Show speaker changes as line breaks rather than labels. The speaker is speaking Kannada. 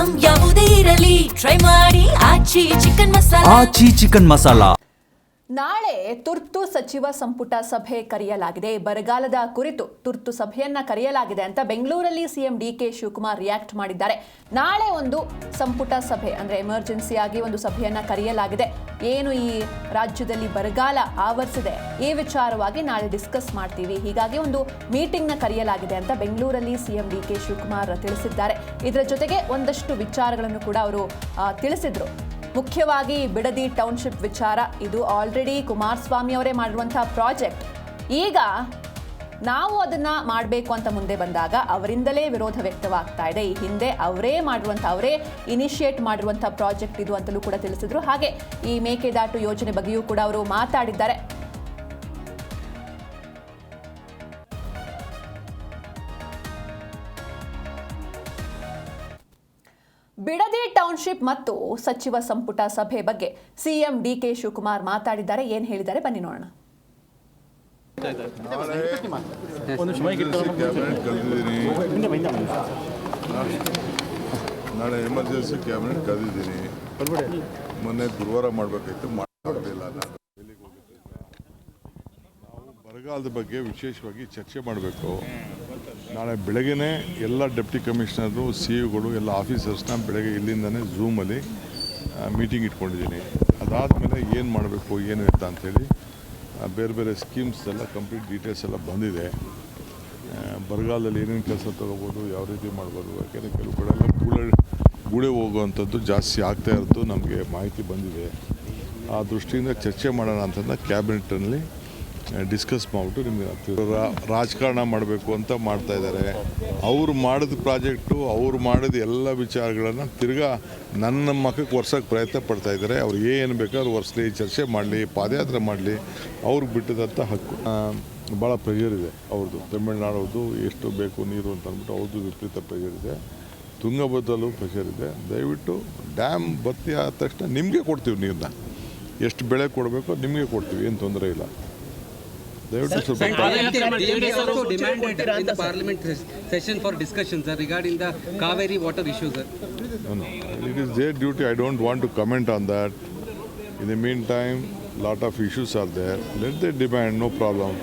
ಐಟಂ ಯಾವುದೇ ಇರಲಿ ಟ್ರೈ ಮಾಡಿ ಆಚಿ ಚಿಕನ್ ಮಸಾಲಾ.
ನಾಳೆ ತುರ್ತು ಸಚಿವ ಸಂಪುಟ ಸಭೆ ಕರೆಯಲಾಗಿದೆ. ಬರಗಾಲದ ಕುರಿತು ತುರ್ತು ಸಭೆಯನ್ನ ಕರೆಯಲಾಗಿದೆ ಅಂತ ಬೆಂಗಳೂರಲ್ಲಿ ಸಿಎಂ ಡಿಕೆ ಶಿವಕುಮಾರ್ ರಿಯಾಕ್ಟ್ ಮಾಡಿದ್ದಾರೆ. ನಾಳೆ ಒಂದು ಸಂಪುಟ ಸಭೆ ಅಂದ್ರೆ ಎಮರ್ಜೆನ್ಸಿ ಆಗಿ ಒಂದು ಸಭೆಯನ್ನ ಕರೆಯಲಾಗಿದೆ. ಏನು ಈ ರಾಜ್ಯದಲ್ಲಿ ಬರಗಾಲ ಆವರಿಸಿದೆ ಈ ವಿಚಾರವಾಗಿ ನಾಳೆ ಡಿಸ್ಕಸ್ ಮಾಡ್ತೀವಿ, ಹೀಗಾಗಿ ಒಂದು ಮೀಟಿಂಗ್ ನ ಕರೆಯಲಾಗಿದೆ ಅಂತ ಬೆಂಗಳೂರಲ್ಲಿ ಸಿಎಂ ಡಿಕೆ ಶಿವಕುಮಾರ್ ತಿಳಿಸಿದ್ದಾರೆ. ಇದರ ಜೊತೆಗೆ ಒಂದಷ್ಟು ವಿಚಾರಗಳನ್ನು ಕೂಡ ಅವರು ತಿಳಿಸಿದ್ರು. ಮುಖ್ಯವಾಗಿ ಬಿಡದಿ ಟೌನ್ಶಿಪ್ ವಿಚಾರ, ಇದು ಆಲ್ರೆಡಿ ಕುಮಾರಸ್ವಾಮಿ ಅವರೇ ಮಾಡಿರುವಂತಹ ಪ್ರಾಜೆಕ್ಟ್. ಈಗ ನಾವು ಅದನ್ನ ಮಾಡಬೇಕು ಅಂತ ಮುಂದೆ ಬಂದಾಗ ಅವರಿಂದಲೇ ವಿರೋಧ ವ್ಯಕ್ತವಾಗ್ತಾ ಇದೆ. ಈ ಹಿಂದೆ ಅವರೇ ಇನಿಷಿಯೇಟ್ ಮಾಡಿರುವಂತಹ ಪ್ರಾಜೆಕ್ಟ್ ಇದು ಅಂತಲೂ ಕೂಡ ತಿಳಿಸಿದ್ರು. ಹಾಗೆ ಈ ಮೇಕೆದಾಟು ಯೋಜನೆ ಬಗ್ಗೆಯೂ ಕೂಡ ಅವರು ಮಾತಾಡಿದ್ದಾರೆ. ಬಿಡದಿ ಟೌನ್ಶಿಪ್ ಮತ್ತು ಸಚಿವ ಸಂಪುಟ ಸಭೆ ಬಗ್ಗೆ ಸಿಎಂ ಡಿಕೆ ಶಿವಕುಮಾರ್ ಮಾತಾಡಿದ್ದಾರೆ. ಏನು ಹೇಳಿದ್ದಾರೆ ಬನ್ನಿ ನೋಡೋಣ.
ನಾಳೆ ಎಮರ್ಜೆನ್ಸಿ ಕ್ಯಾಬಿನೆಟ್ ಕರೆದಿದ್ದೀನಿ. ಮೊನ್ನೆ ಗುರುವಾರ ಮಾಡಬೇಕಾಯ್ತು, ಮಾಡಲಿಲ್ಲ. ನಾವು ಬರಗಾಲದ ಬಗ್ಗೆ ವಿಶೇಷವಾಗಿ ಚರ್ಚೆ ಮಾಡಬೇಕು. ನಾಳೆ ಬೆಳಗ್ಗೆನೇ ಎಲ್ಲ ಡೆಪ್ಟಿ ಕಮಿಷನರು, ಸಿ.ಇ.ಗಳು, ಎಲ್ಲ ಆಫೀಸರ್ಸ್ನ ಬೆಳಗ್ಗೆ ಇಲ್ಲಿಂದನೇ ಝೂಮಲ್ಲಿ ಮೀಟಿಂಗ್ ಇಟ್ಕೊಂಡಿದ್ದೀನಿ. ಅದಾದಮೇಲೆ ಏನು ಮಾಡಬೇಕು ಏನು ಎತ್ತ ಅಂಥೇಳಿ ಬೇರೆ ಬೇರೆ ಸ್ಕೀಮ್ಸ್ ಎಲ್ಲ ಕಂಪ್ಲೀಟ್ ಡೀಟೇಲ್ಸ್ ಎಲ್ಲ ಬಂದಿದೆ. ಬರಗಾಲದಲ್ಲಿ ಏನೇನು ಕೆಲಸ ತೊಗೋಬೋದು, ಯಾವ ರೀತಿ ಮಾಡ್ಬೋದು, ಯಾಕೆಂದರೆ ಕೆಲವು ಕಡೆ ಎಲ್ಲ ಗೂಡೆ ಹೋಗುವಂಥದ್ದು ಜಾಸ್ತಿ ಆಗ್ತಾ ಇರೋದು ನಮಗೆ ಮಾಹಿತಿ ಬಂದಿದೆ. ಆ ದೃಷ್ಟಿಯಿಂದ ಚರ್ಚೆ ಮಾಡೋಣ ಅಂತಂದ ಕ್ಯಾಬಿನೆಟ್ನಲ್ಲಿ ಡಿಸ್ಕಸ್ ಮಾಡಿಬಿಟ್ಟು ನಿಮಗೆ ರಾಜಕಾರಣ ಮಾಡಬೇಕು ಅಂತ ಮಾಡ್ತಾ ಇದ್ದಾರೆ. ಅವರು ಮಾಡಿದ ಪ್ರಾಜೆಕ್ಟು, ಅವರು ಮಾಡಿದ ಎಲ್ಲ ವಿಚಾರಗಳನ್ನು ತಿರ್ಗಾ ನನ್ನ ಮಕ್ಕಕ್ಕೆ ಒರ್ಸೋಕ್ಕೆ ಪ್ರಯತ್ನ ಪಡ್ತಾ ಇದ್ದಾರೆ. ಅವ್ರು ಏನು ಬೇಕಾದ್ರೂ ಒರೆಸಲಿ, ಚರ್ಚೆ ಮಾಡಲಿ, ಪಾದಯಾತ್ರೆ ಮಾಡಲಿ, ಅವ್ರಿಗೆ ಬಿಟ್ಟಿದಂಥ ಹಕ್ಕು. ಭಾಳ ಪ್ರೆಷರ್ ಇದೆ ಅವ್ರದ್ದು. ತಮಿಳುನಾಡೋದು ಎಷ್ಟು ಬೇಕು ನೀರು ಅಂತ ಅಂದ್ಬಿಟ್ಟು ಅವ್ರದ್ದು ವಿಪರೀತ ಪ್ರೆಷರ್ ಇದೆ. ತುಂಗಭದ್ರಲ್ಲೂ ಪ್ರೆಷರ್ ಇದೆ. ದಯವಿಟ್ಟು ಡ್ಯಾಮ್ ಭರ್ತಿ ಆದ ತಕ್ಷಣ ನಿಮಗೆ ಕೊಡ್ತೀವಿ ನೀರನ್ನ. ಎಷ್ಟು ಬೆಳೆ ಕೊಡಬೇಕೋ ನಿಮಗೆ ಕೊಡ್ತೀವಿ, ಏನು ತೊಂದರೆ ಇಲ್ಲ.
Demanded in the parliament session for discussions regarding the Kaveri water issues.
No, it is their duty. I don't want to comment on that. In the meantime, lot of issues are there. Let them demand, no problem.